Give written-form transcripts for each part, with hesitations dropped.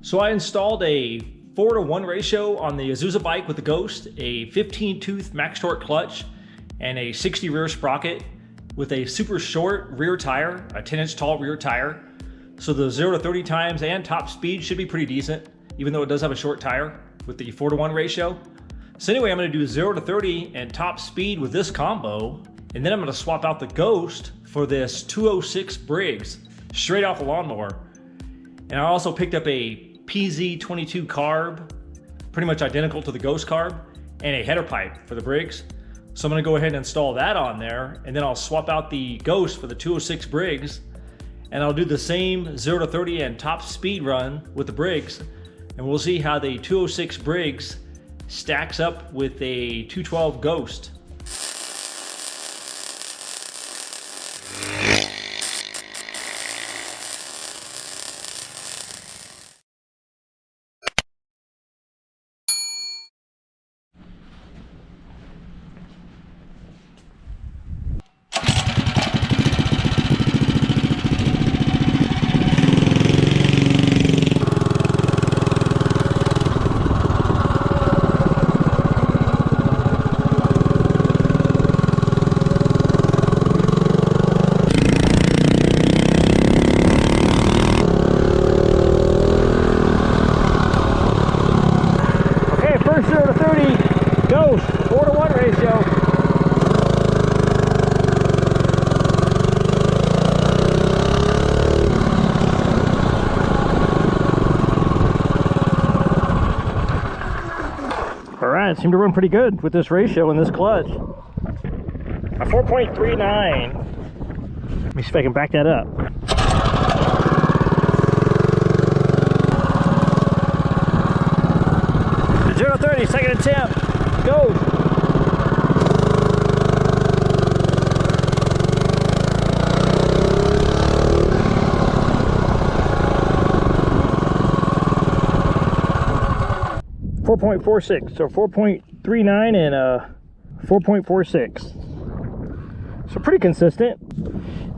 So I installed a 4:1 ratio on the Azusa bike with the Ghost, a 15-tooth max torque clutch, and a 60 rear sprocket with a super short rear tire, a 10-inch tall rear tire. So the 0 to 30 times and top speed should be pretty decent, even though it does have a short tire with the 4:1 ratio. So anyway, I'm gonna do 0 to 30 and top speed with this combo, and then I'm gonna swap out the Ghost for this 206 Briggs, straight off the lawnmower. And I also picked up a PZ22 carb, pretty much identical to the Ghost carb, and a header pipe for the Briggs. So I'm gonna go ahead and install that on there, and then I'll swap out the Ghost for the 206 Briggs, and I'll do the same 0 to 30 and top speed run with the Briggs, and we'll see how the 206 Briggs stacks up with a 212 Ghost. First 0 to 30 Ghost, 4:1 ratio. All right, seemed to run pretty good with this ratio and this clutch. A 4.39. Let me see if I can back that up. 0 to 30, second attempt, go. .46, so 4.39 and 4.46. So pretty consistent.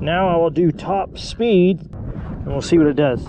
Now I will do top speed and we'll see what it does.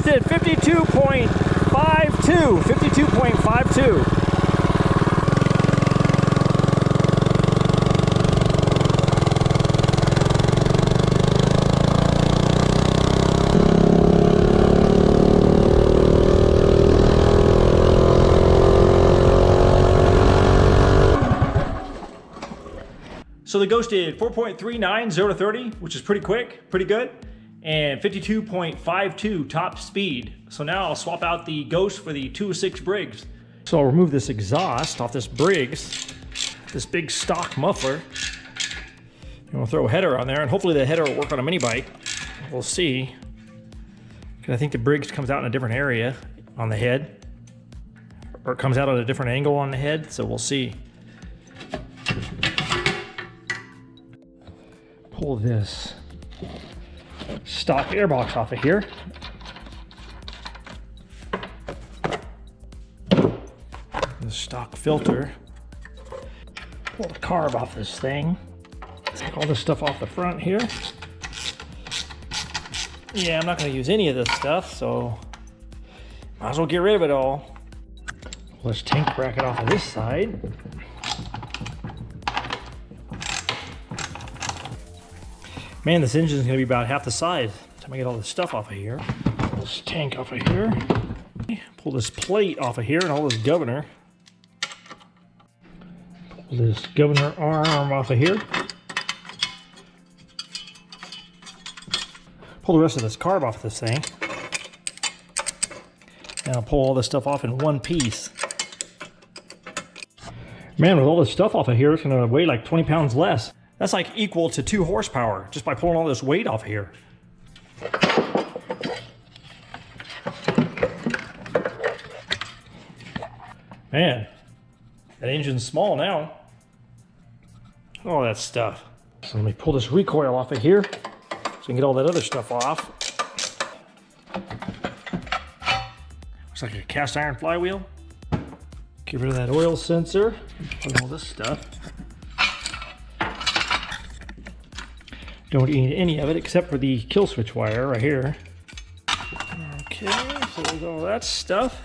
Did 52.52, 52.52. So the Ghost did 4.39, 0 to 30, which is pretty quick, pretty good. And 52.52 top speed. So now I'll swap out the Ghost for the 206 Briggs. So I'll remove this exhaust off this Briggs, this big stock muffler. And we'll throw a header on there, and hopefully the header will work on a mini bike. We'll see. Because I think the Briggs comes out in a different area on the head, or it comes out at a different angle on the head, so we'll see. Pull this stock airbox off of here. The stock filter. Pull the carb off this thing. Take all this stuff off the front here. Yeah, I'm not going to use any of this stuff, so might as well get rid of it all. Pull this tank bracket off of this side. Man, this engine is going to be about half the size by the time I get all this stuff off of here. this tank off of here. Pull this plate off of here and all this governor. Pull this governor arm off of here. Pull the rest of this carb off of this thing. And I'll pull all this stuff off in one piece. Man, with all this stuff off of here, it's gonna weigh like 20 pounds less. That's like equal to 2 horsepower just by pulling all this weight off of here. Man, that engine's small now. All that stuff. So let me pull this recoil off of here so I can get all that other stuff off. Looks like a cast iron flywheel. Get rid of that oil sensor. Put all this stuff. Don't need any of it except for the kill switch wire right here. Okay, so there's all that stuff.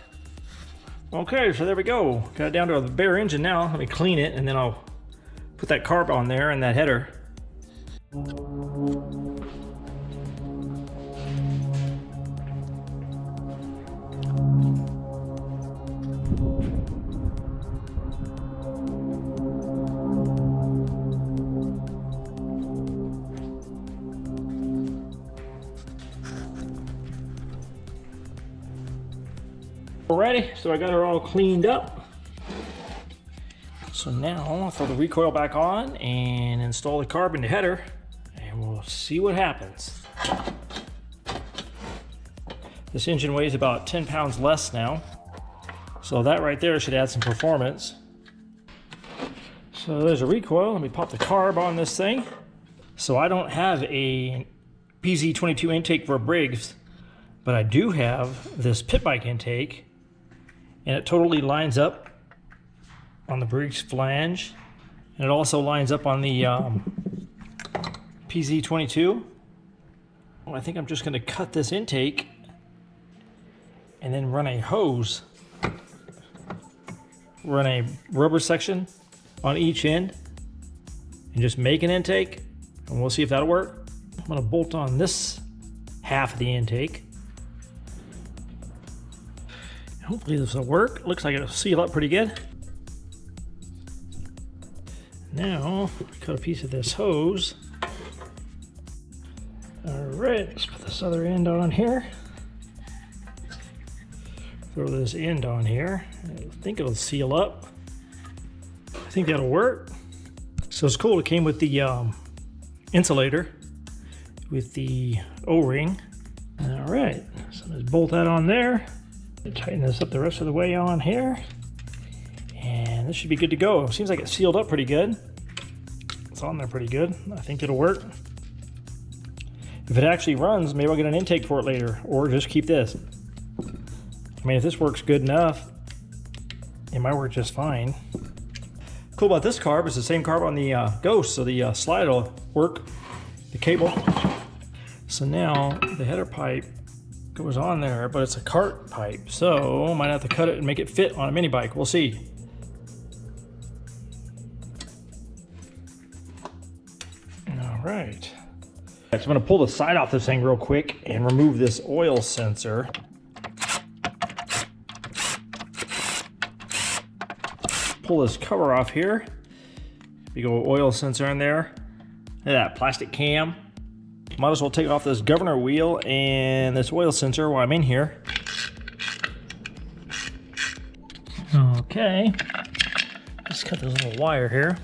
Okay, so there we go. Got it down to a bare engine now. Let me clean it and then I'll put that carb on there and that header. Alrighty, so I got her all cleaned up. So now I'll throw the recoil back on and install the carb in the header and we'll see what happens. This engine weighs about 10 pounds less now. So that right there should add some performance. So there's a recoil. Let me pop the carb on this thing. So I don't have a PZ22 intake for a Briggs, but I do have this pit bike intake. And it totally lines up on the Briggs flange. And it also lines up on the PZ22. Well, I think I'm just going to cut this intake and then run a hose. Run a rubber section on each end and just make an intake. And we'll see if that'll work. I'm going to bolt on this half of the intake. Hopefully this will work. Looks like it'll seal up pretty good. Now, cut a piece of this hose. Alright, let's put this other end on here. Throw this end on here. I think it'll seal up. I think that'll work. So it's cool, it came with the insulator with the O-ring. Alright, so let's bolt that on there. Tighten this up the rest of the way on here. And this should be good to go. Seems like it's sealed up pretty good. It's on there pretty good. I think it'll work. If it actually runs, maybe I'll get an intake for it later, or just keep this. I mean, if this works good enough, it might work just fine. Cool about this carb is the same carb on the Ghost, so the slide will work, the cable. So now the header pipe goes on there, but it's a cart pipe, so I might have to cut it and make it fit on a mini bike. We'll see. All right. So I'm going to pull the side off this thing real quick and remove this oil sensor. Pull this cover off here. Big old oil sensor in there. Look at that plastic cam. Might as well take off this governor wheel and this oil sensor while I'm in here. Okay. Let's cut this little wire here.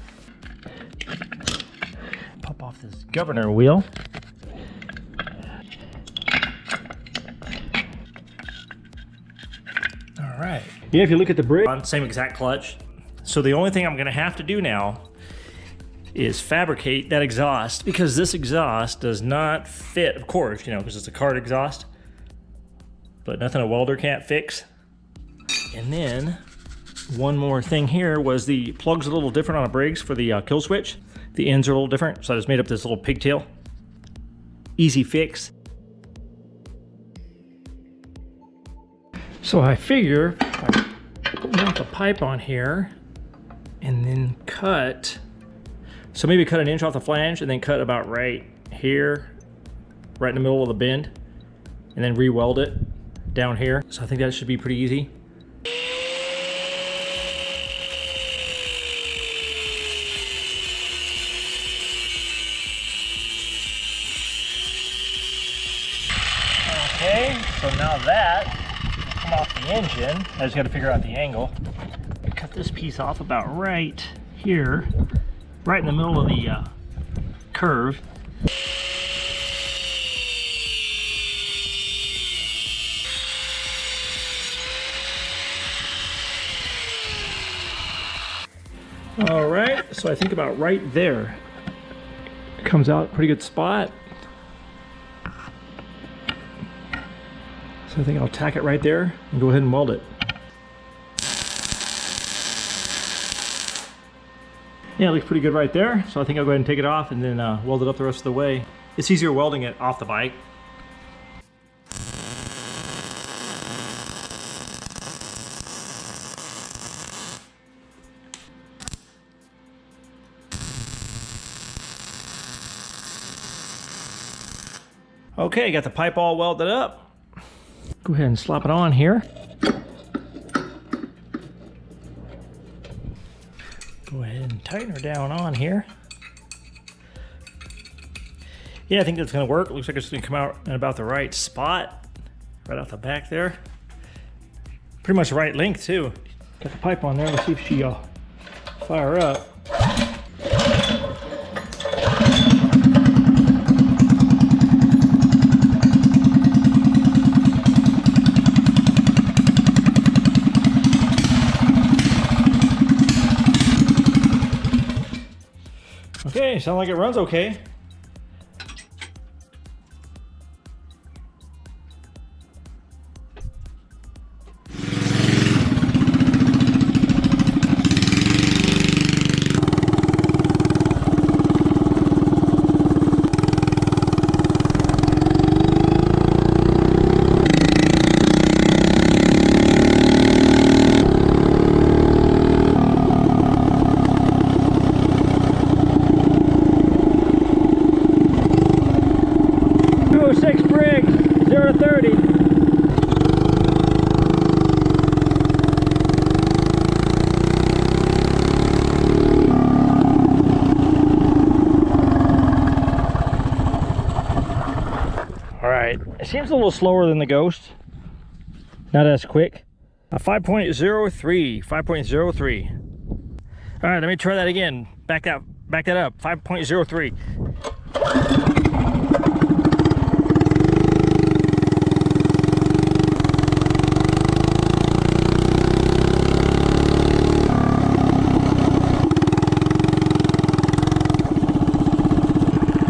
Pop off this governor wheel. All right. Yeah, if you look at the Briggs, same exact clutch. So the only thing I'm gonna have to do now is fabricate that exhaust, because this exhaust does not fit, of course, you know, because it's a cart exhaust, but nothing a welder can't fix. And then one more thing here was the plug's a little different on a Briggs for the kill switch. The ends are a little different, so I just made up this little pigtail. Easy fix. So I figure if I mount the pipe on here and then cut, so maybe cut an inch off the flange and then cut about right here, right in the middle of the bend, and then re-weld it. down here. So I think that should be pretty easy. Okay, so now that will come off the engine. I just got to figure out the angle. Cut this piece off about right here, right in the middle of the curve. All right, so I think about right there. It comes out a pretty good spot. So I think I'll tack it right there and go ahead and weld it. Yeah, it looks pretty good right there. So I think I'll go ahead and take it off and then weld it up the rest of the way. It's easier welding it off the bike. Okay, got the pipe all welded up. Go ahead and slap it on here. Go ahead and tighten her down on here. Yeah, I think that's gonna work. It looks like it's gonna come out in about the right spot, right off the back there. Pretty much the right length too. Got the pipe on there. Let's see if she'll fire up. Okay, sounds like it runs okay. Briggs, 0 to 30. All right, it seems a little slower than the Ghost. Not as quick. 5.03, 5.03. All right, let me try that again. Back that up, 5.03.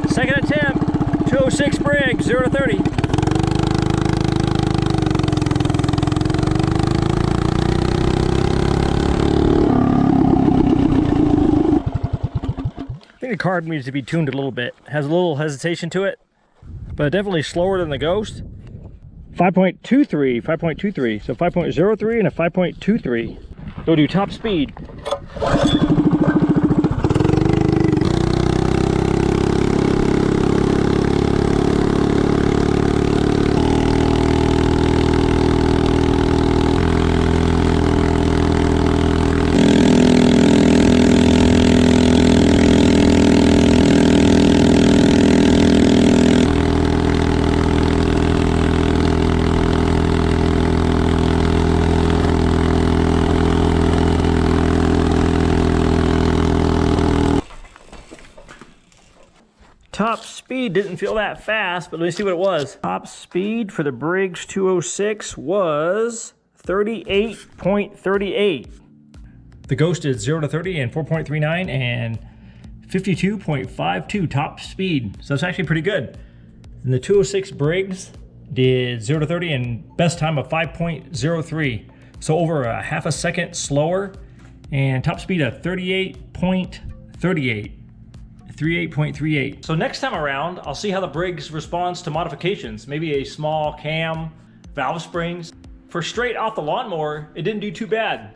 Second attempt, 206 Briggs, 0 to 30. I think the car needs to be tuned a little bit. It has a little hesitation to it, but definitely slower than the Ghost. 5.23, 5.23. So 5.03 and a 5.23. Go do top speed. Top speed didn't feel that fast, but let me see what it was. Top speed for the Briggs 206 was 38.38. The Ghost did 0 to 30 in 4.39 and 52.52 top speed. So that's actually pretty good. And the 206 Briggs did 0 to 30 in best time of 5.03. So over a half a second slower, and top speed of 38.38. 38.38. So next time around, I'll see how the Briggs responds to modifications. Maybe a small cam, valve springs. For straight off the lawnmower, it didn't do too bad.